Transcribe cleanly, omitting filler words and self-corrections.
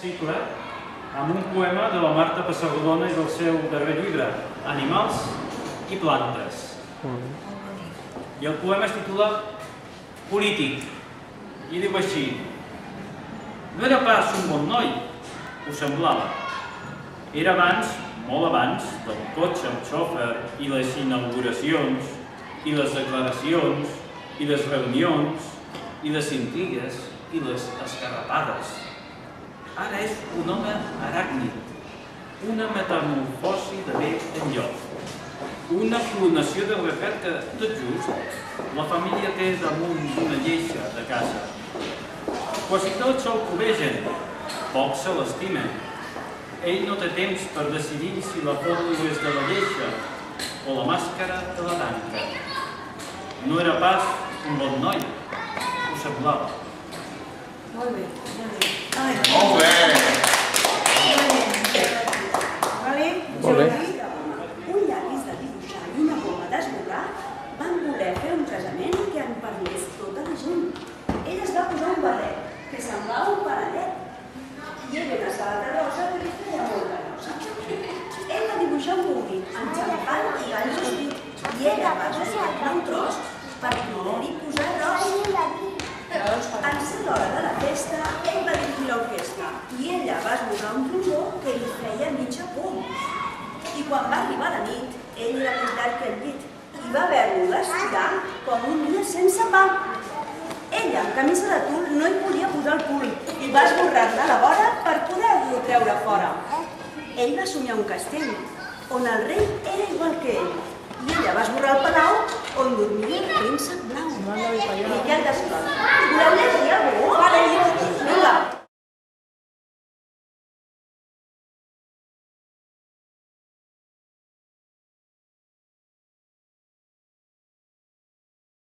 cicle amb un poema de la Marta Pessarrodona i del seu darrer llibre, Animals i plantes. I el poema es titula Polític, i diu així: no era pas un bon noi, ho semblava. Era abans, molt abans, del cotxe amb xòfer i les inauguracions, i les declaracions, i les reunions, i les intrigues, i les escarrapades. Ara és un home aràcnid, una metamorfosi de bé en lloc, una clonació de refet que, tot just, la família té damunt d'una lleixa de casa. Quasi tots se'l cobegen, pocs se l'estimen. Ell no té temps per decidir si la foto és de la lleixa o la màscara de la tanca. No era pas un bon noi, ho semblava. Molt bé. Molt bé! Molt bé. Un llapis de dibuixar i una goma d'esborrar van voler fer un casament que en parlés tota la gent. Ell es va posar un barret, que semblava un paradet, i ell una sabata rosa que li feia molta nosa. Ell va dibuixar un bombit amb xampany i gall rostit, i ella va descartar un tros per poder-hi posar ros. En ser l'hora de la festa, ell va dirigir l'orquestra i ella va esbossar un trombó que li feia mitja por. I quan va arribar la nit, ell era més llarg que el llit i va haver-lo d'estirar com un dia sense pa. Ella, amb camisa de tul, no hi podia posar el cul i va esborrar-ne la vora per poder-lo treure fora. Ell va somiar un castell on el rei era igual que ell i ella va esborrar el palau on dormia el príncep blau. Miquel Desclot. Voleu llegir?